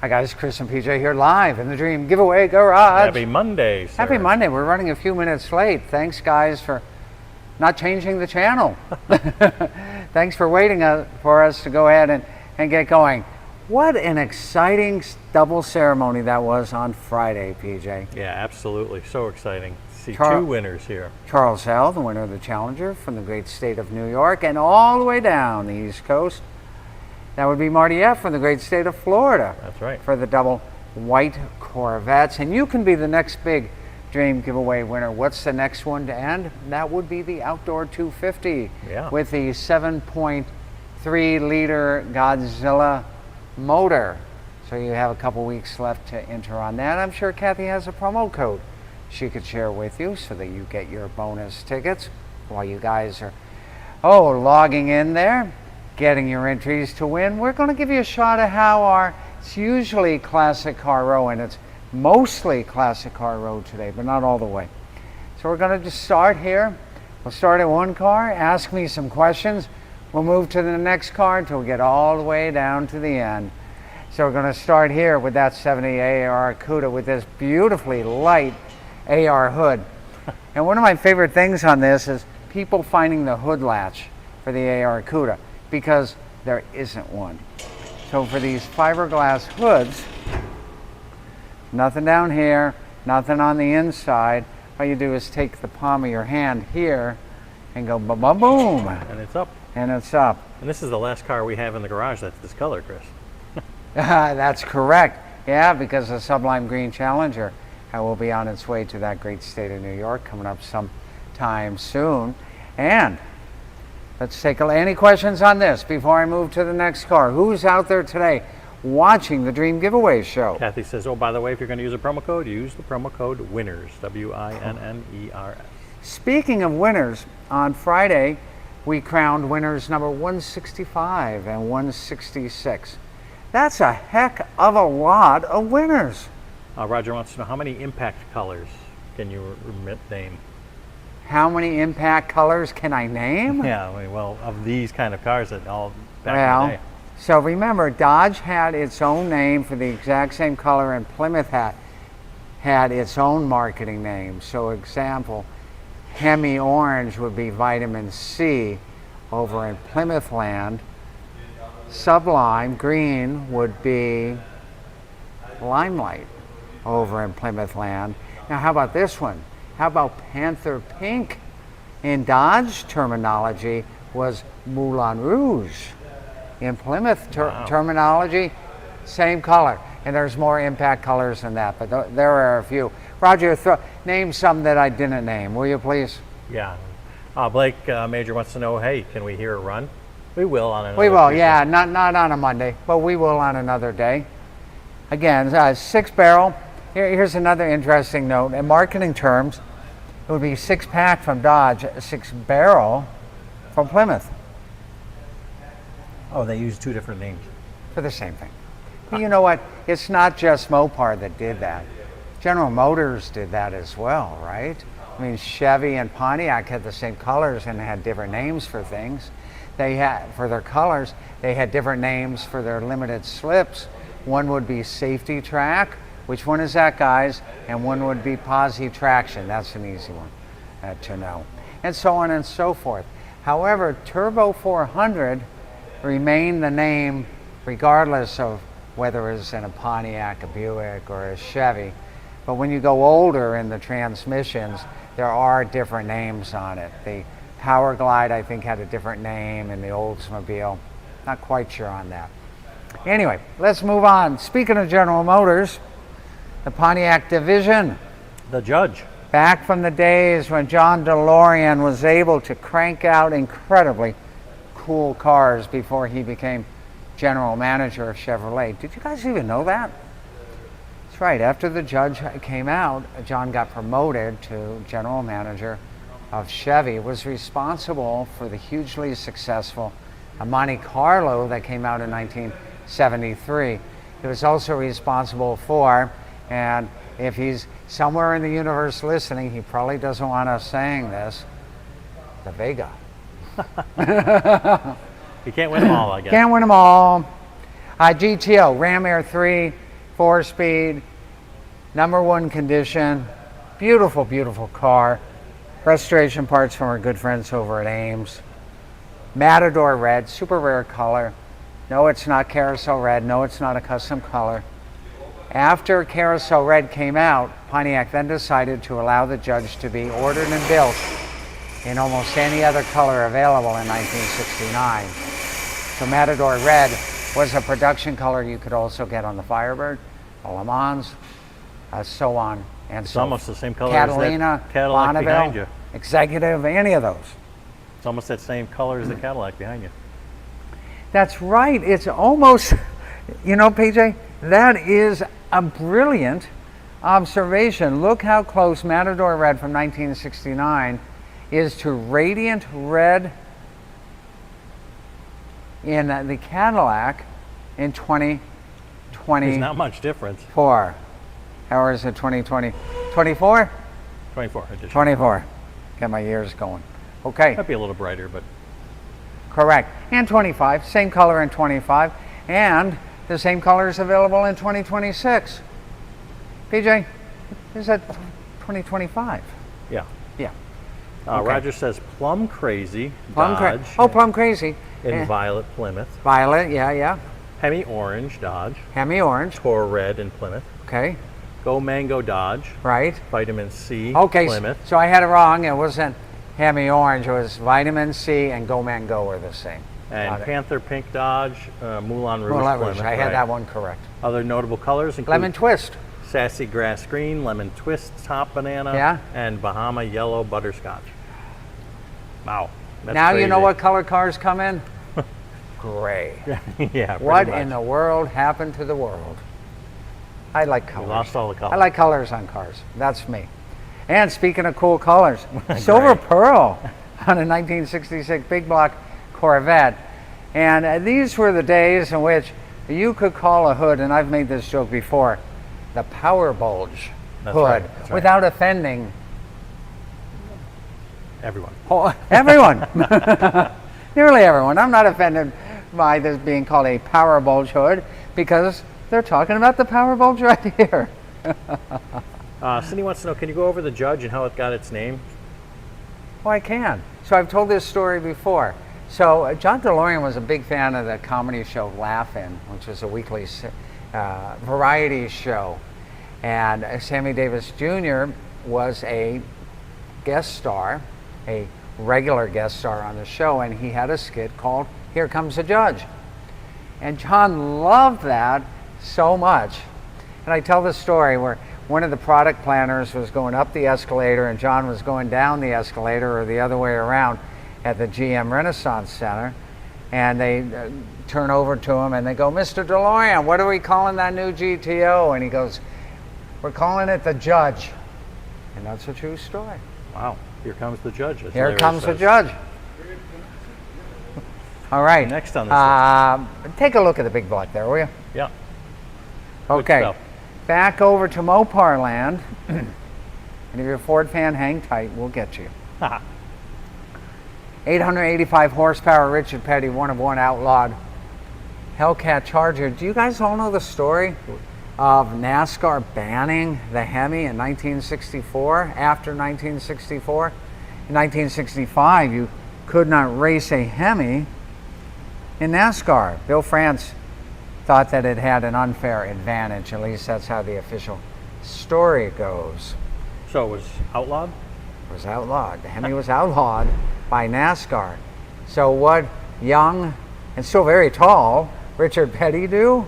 Hi guys, Chris and PJ here live in the Dream Giveaway Garage. Happy Monday, sir. Happy Monday. We're running a few minutes late. Thanks guys for not changing the channel. Thanks for waiting for us to go ahead and get going. What an exciting double ceremony that was on Friday, PJ. Yeah, absolutely. So exciting. See two winners here. Charles L., the winner of the Challenger from the great state of New York, and all the way down the East Coast, that would be Marty F. from the great state of Florida. That's right. For the double white Corvettes. And you can be the next big Dream Giveaway winner. What's the next one to end? That would be the Outdoor 250 with the 7.3 liter Godzilla motor. So you have a couple weeks left to enter on that. I'm sure Kathy has a promo code she could share with you so that you get your bonus tickets while you guys are logging in there, getting your entries to win. We're going to give you a shot at how it's usually Classic Car Row, and it's mostly Classic Car Row today, but not all the way. So we're going to just start here. We'll start at one car, ask me some questions. We'll move to the next car until we get all the way down to the end. So we're going to start here with that 70 AR Cuda with this beautifully light AR hood. And one of my favorite things on this is people finding the hood latch for the AR Cuda, because there isn't one. So for these fiberglass hoods, nothing down here, nothing on the inside. All you do is take the palm of your hand here and go boom, boom, boom. And it's up. And it's up. And this is the last car we have in the garage that's this color, Chris. That's correct. Yeah, because the Sublime Green Challenger will be on its way to that great state of New York coming up sometime soon. And let's take any questions on this before I move to the next car. Who's out there today watching the Dream Giveaway show? Kathy says, oh, by the way, if you're going to use a promo code, use the promo code WINNERS, WINNERS. Speaking of winners, on Friday, we crowned winners number 165 and 166. That's a heck of a lot of winners. Roger wants to know, how many impact colors can you name? How many impact colors can I name? Yeah, well, of these kind of cars that all back in the day. So remember, Dodge had its own name for the exact same color, and Plymouth had its own marketing name. So example, Hemi Orange would be Vitamin C over in Plymouth land. Sublime Green would be Limelight over in Plymouth land. Now how about this one? How about Panther Pink? In Dodge terminology was Moulin Rouge. In Plymouth terminology, same color. And there's more impact colors than that, but there are a few. Roger, name some that I didn't name, will you please? Yeah. Blake Major wants to know, hey, can we hear it run? We will on another We will, Tuesday. yeah, not on a Monday, but we will on another day. Again, 6 barrel. Here's another interesting note. In marketing terms, it would be 6-pack from Dodge, 6 barrel from Plymouth. Oh, they use two different names. For the same thing. But you know what? It's not just Mopar that did that. General Motors did that as well, right? I mean, Chevy and Pontiac had the same colors and had different names for things. They had, for their colors, they had different names for their limited slips. One would be Safety Track. Which one is that, guys? And one would be Posi Traction. That's an easy one to know. And so on and so forth. However, Turbo 400 remained the name regardless of whether it was in a Pontiac, a Buick, or a Chevy. But when you go older in the transmissions, there are different names on it. The Power Glide, I think, had a different name in the Oldsmobile. Not quite sure on that. Anyway, let's move on. Speaking of General Motors, the Pontiac division. The Judge. Back from the days when John DeLorean was able to crank out incredibly cool cars before he became general manager of Chevrolet. Did you guys even know that? That's right. After the Judge came out, John got promoted to general manager of Chevy, was responsible for the hugely successful Monte Carlo that came out in 1973. He was also responsible for, and if he's somewhere in the universe listening, he probably doesn't want us saying this, the Vega. You can't win them all, I guess. Can't win them all. GTO, Ram Air 3, 4-speed, #1 condition, beautiful, beautiful car. Restoration parts from our good friends over at Ames. Matador red, super rare color. No, it's not carousel red. No, it's not a custom color. After carousel red came out, Pontiac then decided to allow the Judge to be ordered and built in almost any other color available in 1969. So Matador red was a production color you could also get on the Firebird, the Le Mans, so on and It's so almost the same color Catalina, as that Cadillac behind Bonneville, you. Executive, any of those. It's almost that same color as the Cadillac behind you. That's right. It's almost, you know, PJ, that is a brilliant observation. Look how close Matador red from 1969 is to radiant red in the Cadillac in 2024. There's not much difference. How is it 2020? 24? 24 edition. 24. Get my years going. Okay. Might be a little brighter, but Correct. And 25. Same color in 25. And the same color is available in 2026. PJ, is that 2025? yeah. Yeah. Okay. Roger says Plum Crazy Plum Dodge Plum Crazy. in Violet Plymouth. Violet, yeah. Hemi Orange Dodge. Hemi Orange. Tor Red in Plymouth. Okay. Go Mango Dodge. Right. Vitamin C Okay, Plymouth. so I had it wrong. It wasn't Hemi Orange. It was Vitamin C and Go Man Go are the same. And Got it. Panther Pink Dodge, Moulin Rouge Moulin Plymouth. Rouge. I had that one correct. Other notable colors include Lemon Twist. Sassy Grass Green, Lemon Twist Top Banana, Yeah. and Bahama Yellow Butterscotch. Wow. That's Now crazy. you know what color cars come in? Gray. Yeah. pretty What much. in the world happened to the world? I like colors. We lost all the colors. I like colors on cars. That's me. And speaking of cool colors, Silver Pearl on a 1966 big block Corvette. And these were the days in which you could call a hood, and I've made this joke before, the power bulge That's hood, right, that's right. without offending Everyone. everyone. Nearly everyone. I'm not offended by this being called a power bulge hood because they're talking about the power bulge right here. Cindy wants to know, can you go over the Judge and how it got its name? Oh, I can. So I've told this story before. So John DeLorean was a big fan of the comedy show Laugh-In, which was a weekly variety show. And Sammy Davis Jr. was a guest star, a regular guest star on the show, and he had a skit called Here Comes the Judge. And John loved that so much. And I tell the story where one of the product planners was going up the escalator and John was going down the escalator, or the other way around, at the GM Renaissance Center. And they turn over to him and they go, "Mr. DeLorean, what are we calling that new GTO?" And he goes, "We're calling it the Judge." And that's a true story. Wow. Here comes the Judge. as Here Larry comes the says. Judge. All right. Next on this take a look at the big block there, will you? Yeah. Good Okay. stuff. Back over to Mopar land. And if you're a Ford fan, hang tight. We'll get you. 885 horsepower Richard Petty, one of one outlawed Hellcat Charger. Do you guys all know the story of NASCAR banning the Hemi in 1964, after 1964? In 1965, you could not race a Hemi in NASCAR. Bill France thought that it had an unfair advantage. At least that's how the official story goes. So it was outlawed? It was outlawed. The Hemi was outlawed by NASCAR. So what young and still very tall Richard Petty do?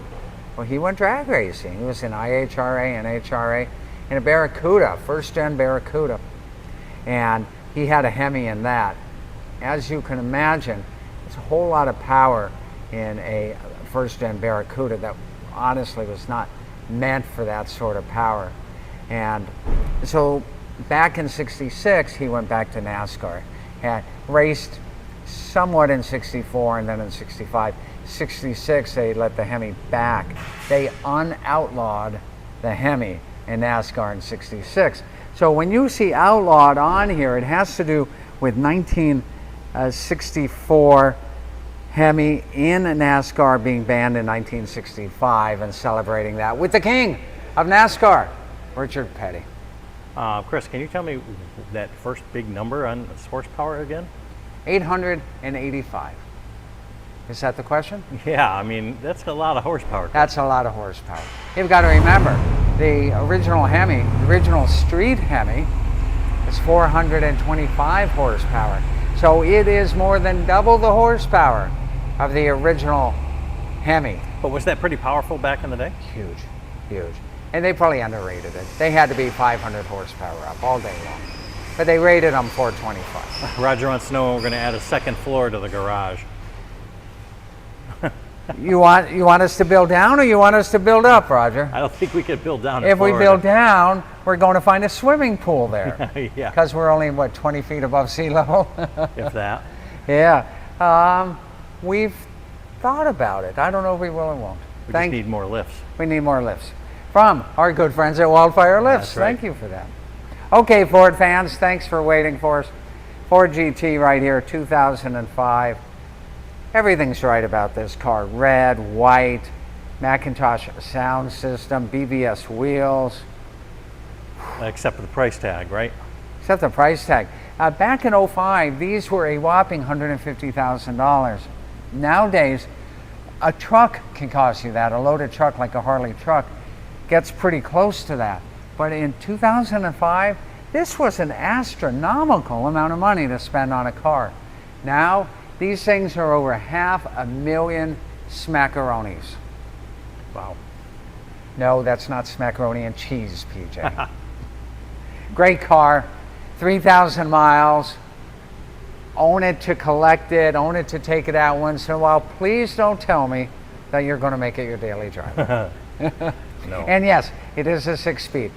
Well, he went drag racing. He was in IHRA and HRA in a Barracuda, first gen Barracuda. And he had a Hemi in that. As you can imagine, it's a whole lot of power in a first gen Barracuda that honestly was not meant for that sort of power. And so back in '66, he went back to NASCAR, had raced somewhat in '64 and then in '65. '66, they let the Hemi back. They unoutlawed the Hemi in NASCAR in '66. So when you see outlawed on here, it has to do with 1964 Hemi in NASCAR being banned in 1965 and celebrating that with the king of NASCAR, Richard Petty. Chris, can you tell me that first big number on horsepower again? 885. Is that the question? Yeah, I mean, that's a lot of horsepower. That's a lot of horsepower. You've got to remember, the original Hemi, the original street Hemi, is 425 horsepower. So it is more than double the horsepower of the original Hemi. But was that pretty powerful back in the day? Huge, huge. And they probably underrated it. They had to be 500 horsepower up all day long. But they rated them 425. Roger wants to know when we're going to add a second floor to the garage. You want us to build down or you want us to build up, Roger? I don't think we could build down. If we build down, we're going to find a swimming pool there. Yeah. Because we're only, what, 20 feet above sea level? If that. Yeah. We've thought about it. I don't know if we will or won't. We just need more lifts. We need more lifts. From our good friends at Wildfire Lifts. That's right. Thank you for that. Okay, Ford fans, thanks for waiting for us. Ford GT right here, 2005. Everything's right about this car. Red, white, Macintosh sound system, BBS wheels. Except for the price tag, right? Except the price tag. Back in 05, these were a whopping $150,000. Nowadays, a truck can cost you that. A loaded truck like a Harley truck gets pretty close to that. But in 2005, this was an astronomical amount of money to spend on a car. Now, these things are over $500,000 smackaronis. Wow. No, that's not smackaroni and cheese, PJ. Great car, 3,000 miles. Own it to collect it, own it to take it out once in a while. Please don't tell me that you're going to make it your daily driver. No. And yes, it is a 6-speed.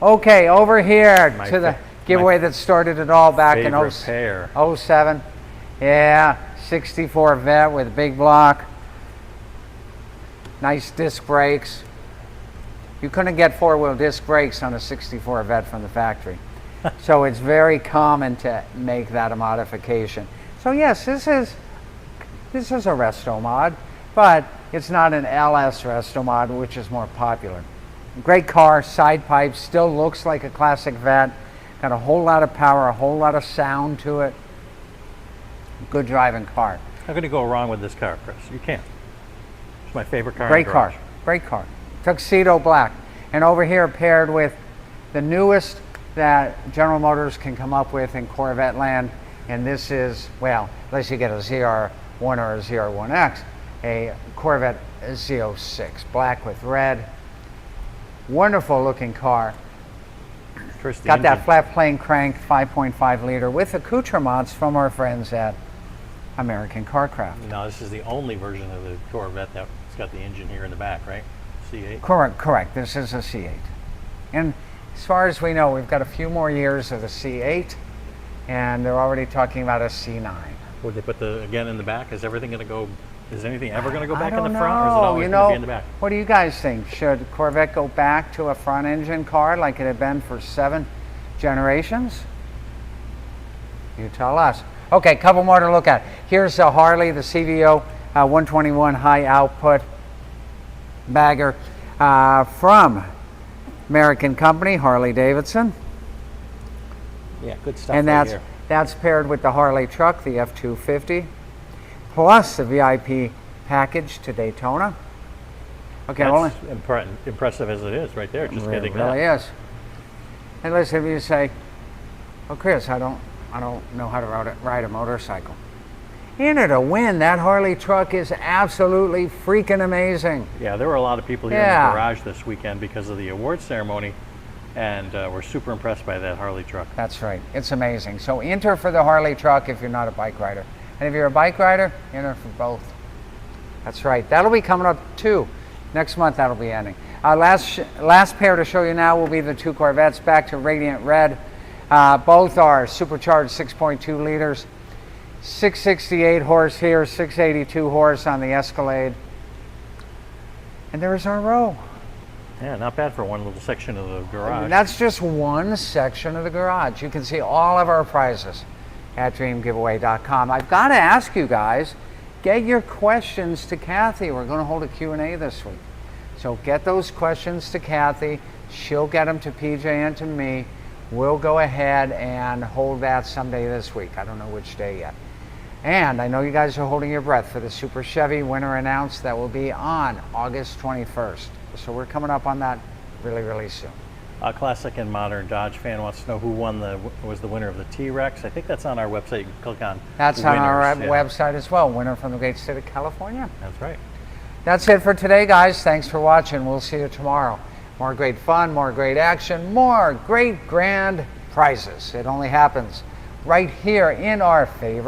Okay, over here to the giveaway that started it all back in 07. Yeah, 64 Vet with big block. Nice disc brakes. You couldn't get 4-wheel disc brakes on a 64 Vet from the factory. So it's very common to make that a modification. So yes, this is a resto mod, but it's not an LS resto mod, which is more popular. Great car, side pipes, still looks like a classic Vet. Got a whole lot of power, a whole lot of sound to it. Good driving car. How can you go wrong with this car, Chris? You can't. It's my favorite car. Great car, great car. Tuxedo black. And over here paired with the newest that General Motors can come up with in Corvette land. And this is, well, unless you get a ZR1 or a ZR1X, a Corvette Z06, black with red. Wonderful looking car. Got that flat plane crank 5.5 liter with accoutrements from our friends at American Carcraft. Now this is the only version of the Corvette that's got the engine here in the back, right? C8? Correct. This is a C8. And as far as we know, we've got a few more years of the C8, and they're already talking about a C9. Would they put again in the back? Is everything going to go? Is anything ever going to go back in the front, or is it always going to be in the back? What do you guys think? Should Corvette go back to a front engine car like it had been for 7 generations? You tell us. Okay, couple more to look at. Here's a Harley, the CVO 121 high output bagger from American company, Harley Davidson. Yeah, good stuff. And right that's paired with the Harley truck, the F250, plus the VIP package to Daytona. Okay, that's impressive as it is right there, just getting that. It really is. And listen, if you say, "Oh, Chris, I don't know how to ride a motorcycle." In it, a win. That Harley truck is absolutely freaking amazing. Yeah, there were a lot of people here in the garage this weekend because of the award ceremony, and we're super impressed by that Harley truck. That's right. It's amazing. So enter for the Harley truck if you're not a bike rider. And if you're a bike rider, enter for both. That's right. That'll be coming up too. Next month, that'll be ending. Last pair to show you now will be the 2 Corvettes back to Radiant Red. Both are supercharged 6.2 liters. 668 horse here, 682 horse on the Escalade. And there's our row. Yeah, not bad for one little section of the garage. And that's just one section of the garage. You can see all of our prizes at dreamgiveaway.com. I've got to ask you guys, get your questions to Kathy. We're going to hold a Q&A this week. So get those questions to Kathy. She'll get them to PJ and to me. We'll go ahead and hold that someday this week. I don't know which day yet. And I know you guys are holding your breath for the Super Chevy winner announced. That will be on August 21st. So we're coming up on that really, really soon. A classic and modern Dodge fan wants to know who was the winner of the T-Rex. I think that's on our website. You can click on That's winners. on our website as well. Winner from the great state of California. That's right. That's it for today, guys. Thanks for watching. We'll see you tomorrow. More great fun, more great action, more great grand prizes. It only happens right here in our favorite